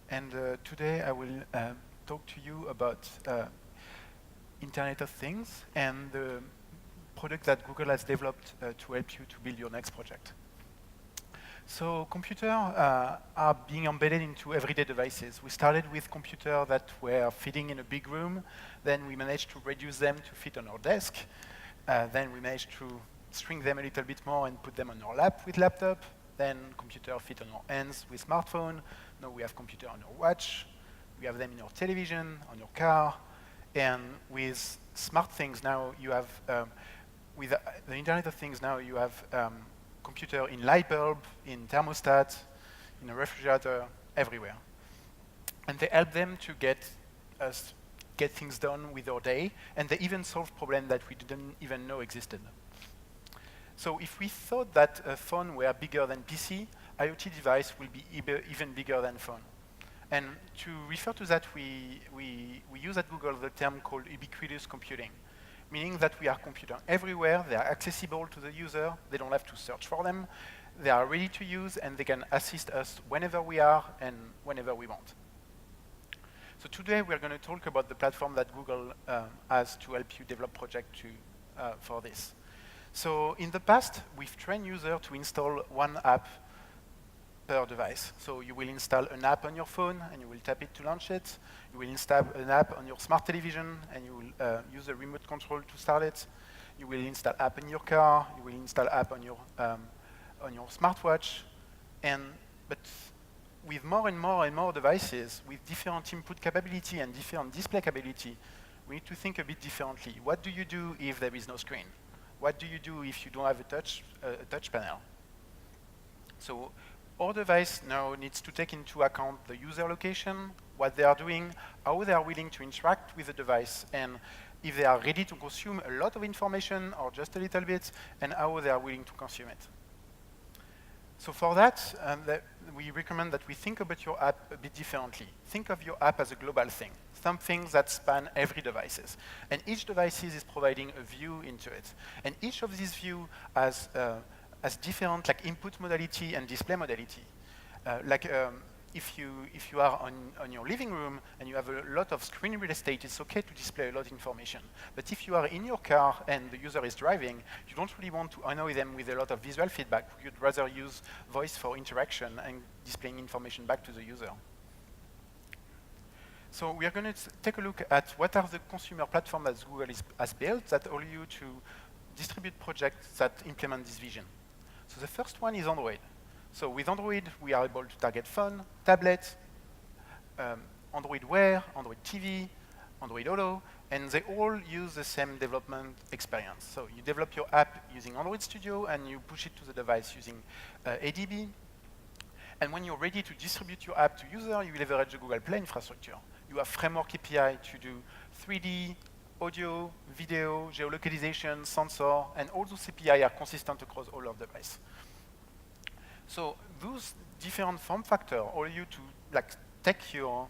and today I will talk to you about Internet of Things and the product that Google has developed to help you to build your next project. So computers are being embedded into everyday devices. We started with computers that were fitting in a big room, then we managed to reduce them to fit on our desk, then we managed to shrink them a little bit more and put them on our lap with laptop, then computers fit on our hands with smartphone, now we have computers on our watch, we have them in our television, on your car, and with smart things now you have, with the Internet of Things now you have computer in light bulb, in thermostat, in a refrigerator, everywhere. And they help them to get things done with our day, and they even solve problems that we didn't even know existed. So if we thought that a phone were bigger than PC, IoT device will be even bigger than phone. And to refer to that, we use at Google the term called ubiquitous computing, meaning that we are computing everywhere, they are accessible to the user, they don't have to search for them, they are ready to use, and they can assist us whenever we are and whenever we want. So today we're going to talk about the platform that Google has to help you develop projects for this. So in the past, we've trained users to install one app per device. So you will install an app on your phone, and you will tap it to launch it. You will install an app on your smart television, and you will use a remote control to start it. You will install app in your car. You will install app on your smartwatch. But with more and more and more devices, with different input capability and different display capability, we need to think a bit differently. What do you do if there is no screen? What do you do if you don't have a touch panel? So our device now needs to take into account the user location, what they are doing, how they are willing to interact with the device, and if they are ready to consume a lot of information or just a little bit, and how they are willing to consume it. So for that, we recommend that we think about your app a bit differently. Think of your app as a global thing, something that span every devices. And each device is providing a view into it. And each of these views has different input modality and display modality. If you are on your living room and you have a lot of screen real estate, it's okay to display a lot of information. But if you are in your car and the user is driving, you don't really want to annoy them with a lot of visual feedback. You'd rather use voice for interaction and displaying information back to the user. So we are going to take a look at what are the consumer platforms that Google has built that allow you to distribute projects that implement this vision. So the first one is Android. So with Android, we are able to target phone, tablet, Android Wear, Android TV, Android Auto, and they all use the same development experience. So you develop your app using Android Studio, and you push it to the device using ADB. And when you're ready to distribute your app to user, you leverage the Google Play infrastructure. You have framework API to do 3D, audio, video, geolocalization, sensor, and all those API are consistent across all of the devices. So those different form factors allow you to take your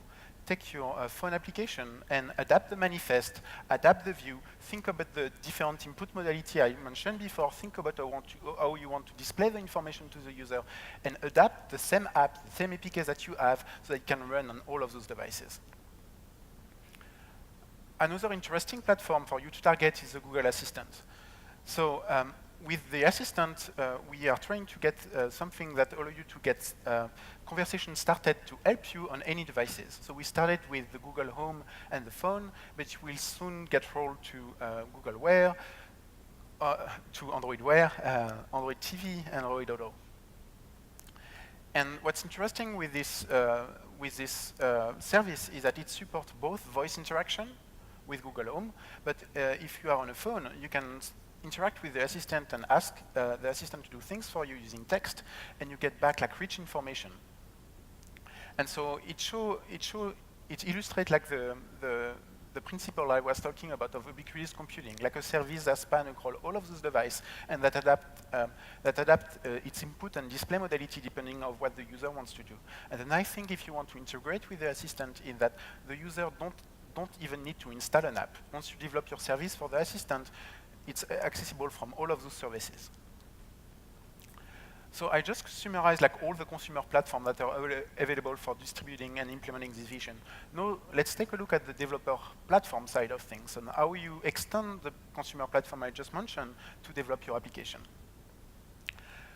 phone application and adapt the manifest, adapt the view, think about the different input modality I mentioned before, think about how you want to display the information to the user, and adapt the same app, the same APK that you have so that it can run on all of those devices. Another interesting platform for you to target is the Google Assistant. So with the Assistant, we are trying to get something that allows you to get conversation started to help you on any devices. So we started with the Google Home and the phone, but we'll soon get rolled to Google Wear, to Android Wear, Android TV, and Android Auto. And what's interesting with this service is that it supports both voice interaction with Google Home, but if you are on a phone, you can interact with the assistant and ask the assistant to do things for you using text, and you get back rich information. And so it illustrates the principle I was talking about of ubiquitous computing, like a service that spans across all of those devices and that adapt its input and display modality depending on what the user wants to do. And the nice thing if you want to integrate with the assistant is that the user don't even need to install an app. Once you develop your service for the assistant, it's accessible from all of those services. So I just summarized like all the consumer platforms that are available for distributing and implementing this vision. Now let's take a look at the developer platform side of things and how you extend the consumer platform I just mentioned to develop your application.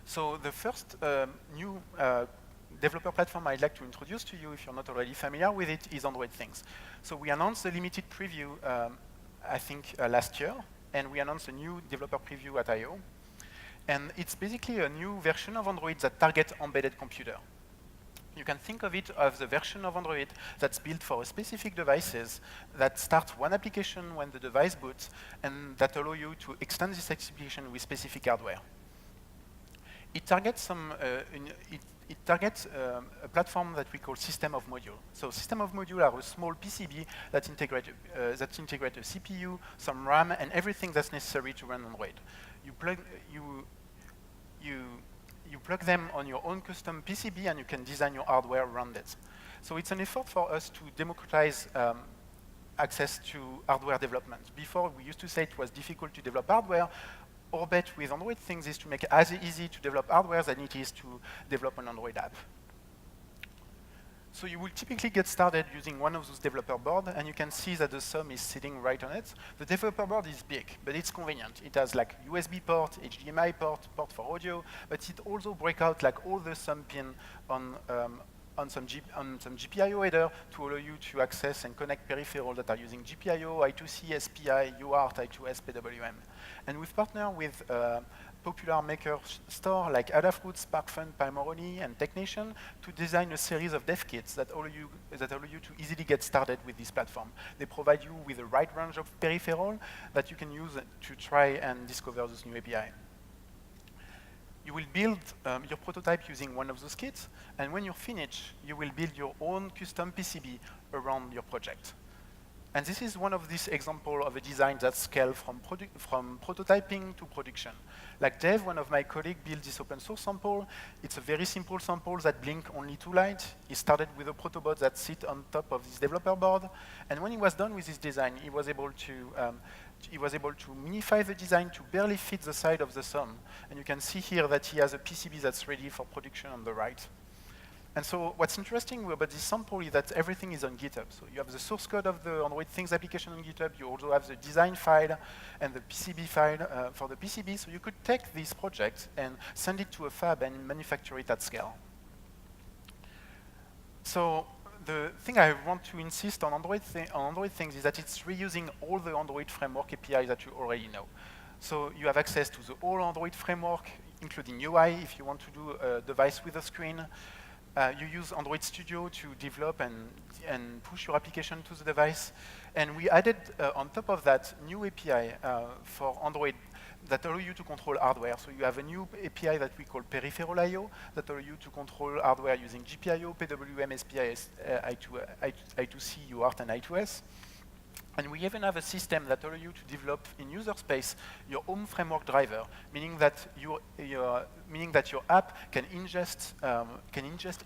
So the first new developer platform I'd like to introduce to you, if you're not already familiar with it, is Android Things. So we announced a limited preview, I think, last year, and we announced a new developer preview at I/O. And it's basically a new version of Android that targets embedded computer. You can think of it as the version of Android that's built for specific devices that start one application when the device boots and that allow you to extend this application with specific hardware. It targets a platform that we call system of module. So system of module are a small PCB that integrate a CPU, some RAM, and everything that's necessary to run Android. You plug them on your own custom PCB, and you can design your hardware around it. So it's an effort for us to democratize access to hardware development. Before, we used to say it was difficult to develop hardware. Our bet with Android Things is to make it as easy to develop hardware than it is to develop an Android app. So you will typically get started using one of those developer boards, and you can see that the SOM is sitting right on it. The developer board is big, but it's convenient. It has like USB port, HDMI port for audio, but it also breaks out like all the SOM pin on some GPIO header to allow you to access and connect peripherals that are using GPIO, I2C, SPI, UART, I2S, PWM. And we've partnered with popular maker store like Adafruit, SparkFun, Pimoroni, and Technation to design a series of dev kits that allow you to easily get started with this platform. They provide you with a wide range of peripherals that you can use to try and discover this new API. You will build your prototype using one of those kits, and when you're finished, you will build your own custom PCB around your project. And this is one of these examples of a design that scales from prototyping to production. Like Dave, one of my colleagues, built this open source sample. It's a very simple sample that blinks only 2 lights. He started with a protobot that sits on top of this developer board. And when he was done with his design, he was able to minify the design to barely fit the side of the SOM. And you can see here that he has a PCB that's ready for production on the right. And so what's interesting about this sample is that everything is on GitHub. So you have the source code of the Android Things application on GitHub. You also have the design file and the PCB file for the PCB. So you could take this project and send it to a fab and manufacture it at scale. So the thing I want to insist on Android Things is that it's reusing all the Android framework APIs that you already know. So you have access to the whole Android framework, including UI, if you want to do a device with a screen. You use Android Studio to develop and push your application to the device. And we added, on top of that, new API for Android that allow you to control hardware. So you have a new API that we call Peripheral I/O that allow you to control hardware using GPIO, PWM, SPI, I2C, UART, and I2S. And we even have a system that allows you to develop in user space your own framework driver, meaning that your app can ingest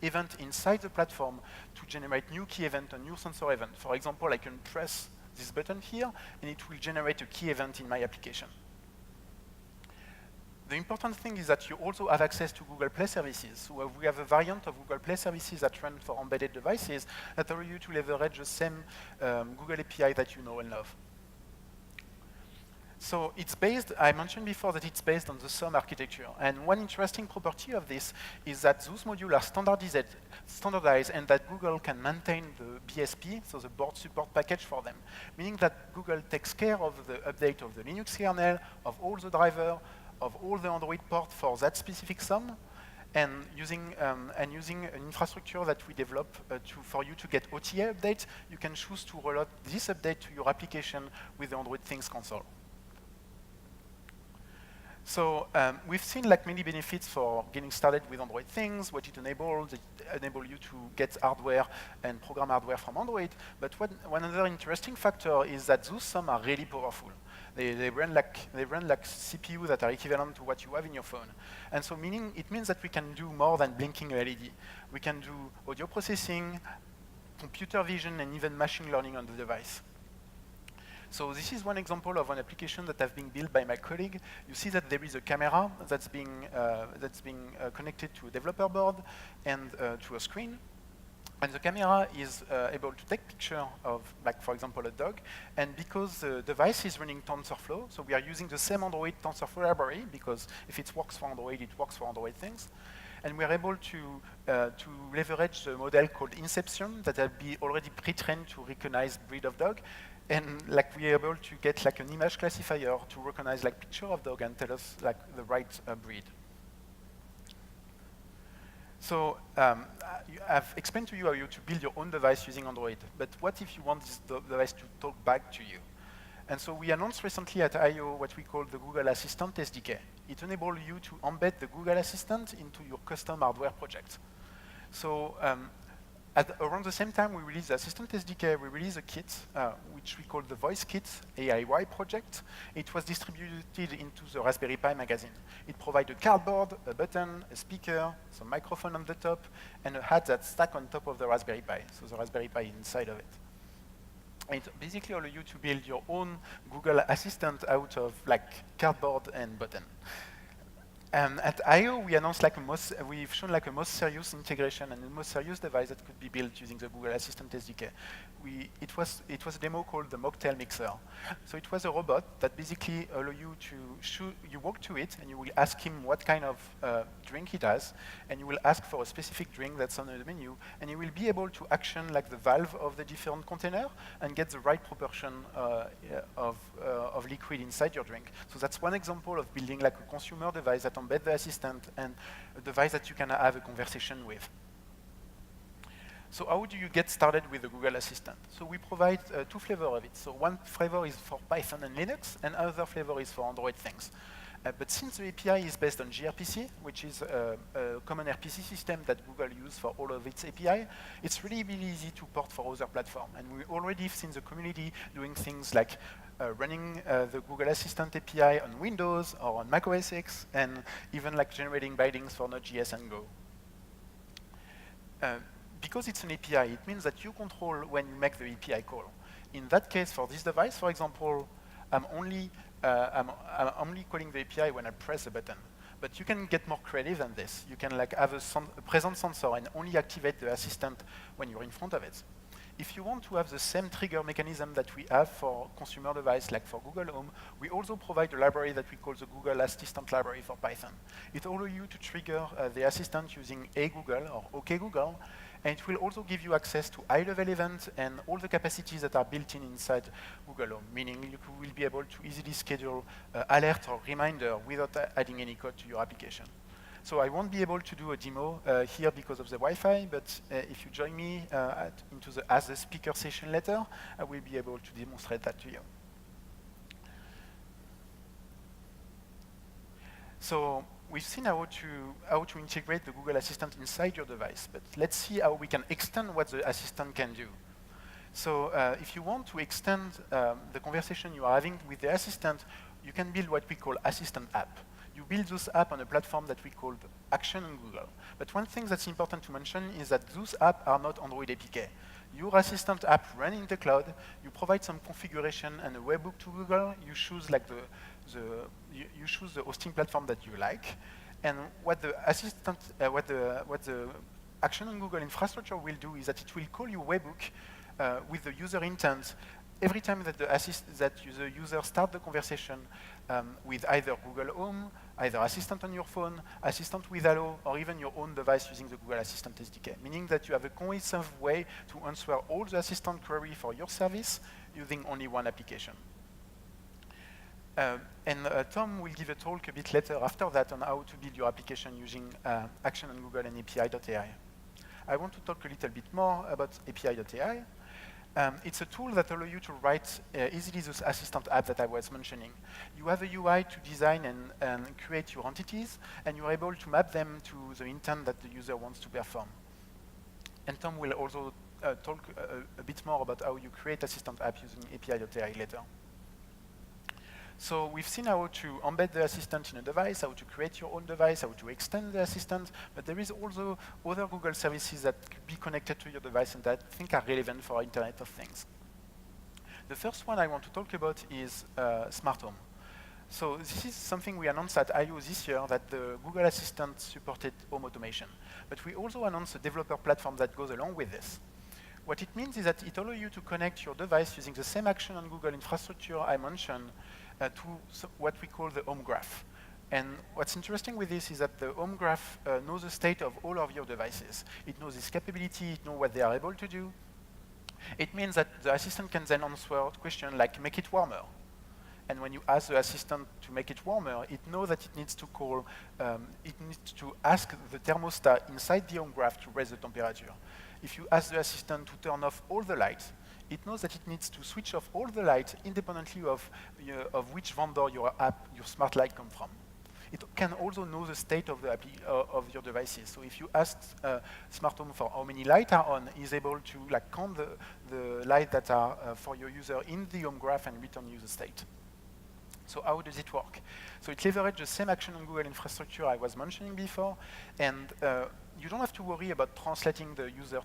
event inside the platform to generate new key event and new sensor event. For example, I can press this button here, and it will generate a key event in my application. The important thing is that you also have access to Google Play services. So we have a variant of Google Play services that run for embedded devices that allow you to leverage the same Google API that you know and love. So it's based, I mentioned before that it's based on the SOM architecture. And one interesting property of this is that those modules are standardized and that Google can maintain the BSP, so the board support package for them, meaning that Google takes care of the update of the Linux kernel, of all the drivers, of all the Android ports for that specific SOM, and using an infrastructure that we develop for you to get OTA updates, you can choose to roll out this update to your application with the Android Things console. So we've seen like many benefits for getting started with Android Things, what it enables. It enables you to get hardware and program hardware from Android. But one other interesting factor is that those SOM are really powerful. They run like CPU that are equivalent to what you have in your phone. And so it means that we can do more than blinking a LED. We can do audio processing, computer vision, and even machine learning on the device. So this is one example of an application that has been built by my colleague. You see that there is a camera that's being connected to a developer board and to a screen. And the camera is able to take picture of, like, for example, a dog. And because the device is running TensorFlow, so we are using the same Android TensorFlow library, because if it works for Android, it works for Android things. And we are able to leverage the model called Inception that has been already pre-trained to recognize breed of dog. And like we are able to get like an image classifier to recognize like picture of dog and tell us like the right breed. So I've explained to you how to build your own device using Android, but what if you want this device to talk back to you? And so we announced recently at I/O what we call the Google Assistant SDK. It enables you to embed the Google Assistant into your custom hardware project. So around the same time we released the Assistant SDK, we released a kit, which we call the Voice Kit AIY project. It was distributed into the Raspberry Pi magazine. It provides a cardboard, a button, a speaker, some microphone on the top, and a hat that's stacked on top of the Raspberry Pi. So the Raspberry Pi inside of it. And it basically allows you to build your own Google Assistant out of like cardboard and button. At I/O, we announced like we've shown like a most serious integration and a most serious device that could be built using the Google Assistant SDK. It was a demo called the Mocktail Mixer. So it was a robot that basically allows you to you walk to it and you will ask him what kind of drink it has, and you will ask for a specific drink that's on the menu, and you will be able to action like the valve of the different container and get the right proportion of liquid inside your drink. So that's one example of building like a consumer device that embed the assistant and a device that you can have a conversation with. So how do you get started with the Google Assistant? So we provide two flavors of it. So one flavor is for Python and Linux, and other flavor is for Android things. But since the API is based on gRPC, which is a common RPC system that Google uses for all of its API, it's really, really easy to port for other platforms. And we already seen the community doing things like running the Google Assistant API on Windows or on Mac OS X, and even like generating bindings for Node.js and Go. Because it's an API, it means that you control when you make the API call. In that case, for this device, for example, I'm only calling the API when I press a button. But you can get more creative than this. You can like have a presence sensor and only activate the assistant when you're in front of it. If you want to have the same trigger mechanism that we have for consumer device, like for Google Home, we also provide a library that we call the Google Assistant library for Python. It allows you to trigger the assistant using Hey Google or OK Google, and it will also give you access to high-level events and all the capacities that are built in inside Google Home, meaning you will be able to easily schedule alert or reminder without adding any code to your application. So I won't be able to do a demo here because of the Wi-Fi, but if you join me as a speaker session later, I will be able to demonstrate that to you. So we've seen how to integrate the Google Assistant inside your device, but let's see how we can extend what the Assistant can do. So if you want to extend the conversation you are having with the Assistant, you can build what we call Assistant app. You build those apps on a platform that we call Action on Google. But one thing that's important to mention is that those apps are not Android APK. Your Assistant app runs in the cloud. You provide some configuration and a webhook to Google. You choose like you choose the hosting platform that you like. And what the Assistant, what the Action on Google infrastructure will do is that it will call your webhook with the user intent every time that the user starts the conversation with either Google Home, either Assistant on your phone, Assistant with Allo, or even your own device using the Google Assistant SDK, meaning that you have a cohesive way to answer all the Assistant query for your service using only one application. Tom will give a talk a bit later after that on how to build your application using Action on Google and API.ai. I want to talk a little bit more about API.ai. It's a tool that allows you to write easily those assistant apps that I was mentioning. You have a UI to design and create your entities, and you're able to map them to the intent that the user wants to perform. And Tom will also talk a bit more about how you create assistant apps using API.ai later. So we've seen how to embed the assistant in a device, how to create your own device, how to extend the assistant, but there is also other Google services that could be connected to your device and that I think are relevant for Internet of Things. The first one I want to talk about is Smart Home. So this is something we announced at I/O this year, that the Google Assistant supported home automation. But we also announced a developer platform that goes along with this. What it means is that it allows you to connect your device using the same action on Google infrastructure I mentioned to what we call the home graph. And what's interesting with this is that the home graph knows the state of all of your devices. It knows its capability, it knows what they are able to do. It means that the assistant can then answer questions like, make it warmer. And when you ask the assistant to make it warmer, it knows that it needs to call, it needs to ask the thermostat inside the home graph to raise the temperature. If you ask the assistant to turn off all the lights, it knows that it needs to switch off all the lights independently of which vendor your smart light comes from. It can also know the state of of your devices. So if you ask Smart Home for how many lights are on, it's able to count the lights that are for your user in the home graph and return you the state. So how does it work? So it leverages the same action on Google infrastructure I was mentioning before, and you don't have to worry about translating the user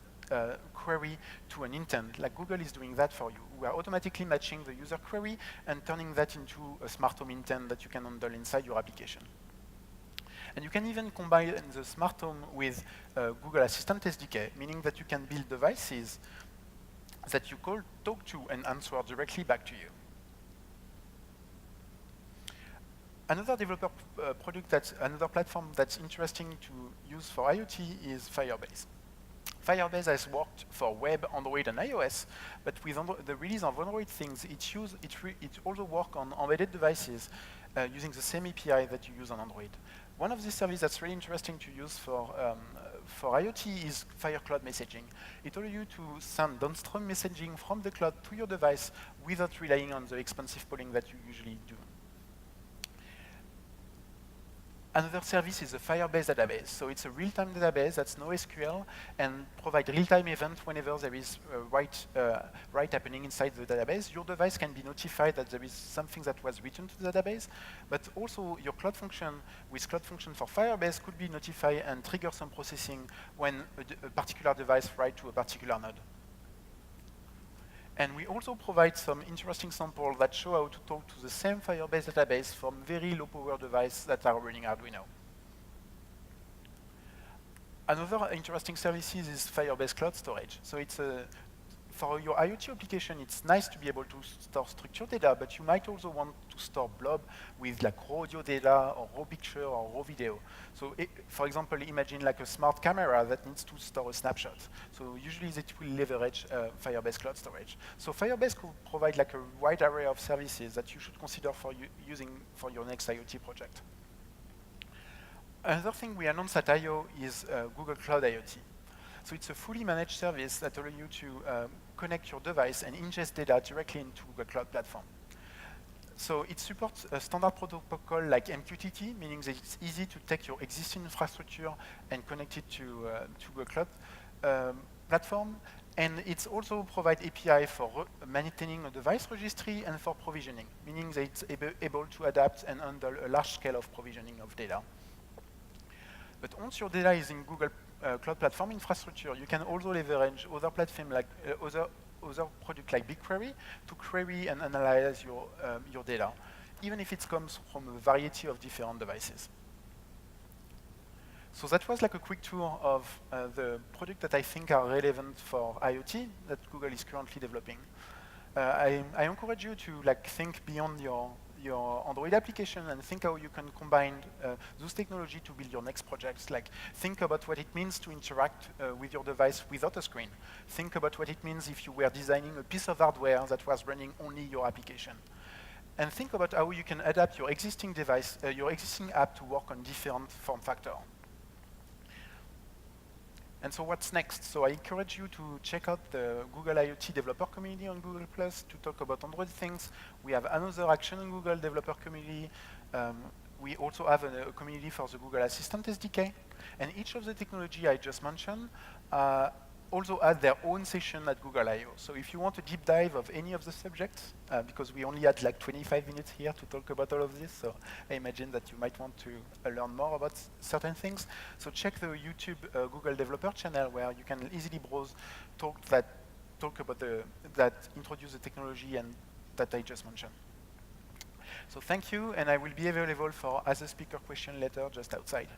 query to an intent, like Google is doing that for you. We are automatically matching the user query and turning that into a smart home intent that you can handle inside your application. And you can even combine the smart home with Google Assistant SDK, meaning that you can build devices that you call, talk to, and answer directly back to you. Another developer another platform that's interesting to use for IoT is Firebase. Firebase has worked for web, Android, and iOS, but with the release of Android things, it also works on embedded devices using the same API that you use on Android. One of the services that's really interesting to use for IoT is Fire Cloud messaging. It allows you to send downstream messaging from the cloud to your device without relying on the expensive polling that you usually do. Another service is a Firebase database. So it's a real-time database that's NoSQL and provides real-time events whenever there is a write happening inside the database. Your device can be notified that there is something that was written to the database, but also your Cloud Function with Cloud Function for Firebase could be notified and trigger some processing when a particular device writes to a particular node. And we also provide some interesting samples that show how to talk to the same Firebase database from very low-power devices that are running Arduino. Another interesting service is Firebase Cloud Storage. So it's for your IoT application, it's nice to be able to store structured data, but you might also want to store blob with raw audio data or raw picture or raw video. So for example, imagine a smart camera that needs to store a snapshot. So usually it will leverage Firebase Cloud Storage. So Firebase could provide a wide array of services that you should consider for using for your next IoT project. Another thing we announced at I/O is Google Cloud IoT. So it's a fully managed service that allows you to connect your device and ingest data directly into Google Cloud Platform. So it supports a standard protocol like MQTT, meaning that it's easy to take your existing infrastructure and connect it to Google Cloud Platform. And it also provides API for maintaining a device registry and for provisioning, meaning that it's able to adapt and handle a large scale of provisioning of data. But once your data is in Google Cloud Platform infrastructure, you can also leverage other platforms like other products like BigQuery to query and analyze your data, even if it comes from a variety of different devices. So that was a quick tour of the products that I think are relevant for IoT that Google is currently developing. I encourage you to think beyond your Android application and think how you can combine those technology to build your next projects. Think about what it means to interact with your device without a screen. Think about what it means if you were designing a piece of hardware that was running only your application. And think about how you can adapt your existing device, your existing app to work on different form factors. And so what's next? So I encourage you to check out the Google IoT developer community on Google+ to talk about Android things. We have another Action on Google developer community. We also have a community for the Google Assistant SDK. And each of the technology I just mentioned also had their own session at Google I/O. So if you want a deep dive of any of the subjects, because we only had 25 minutes here to talk about all of this, so I imagine that you might want to learn more about certain things. So check the YouTube Google Developer channel where you can easily browse talks that talk about that introduce the technology and that I just mentioned. So thank you, and I will be available for as a speaker question later just outside.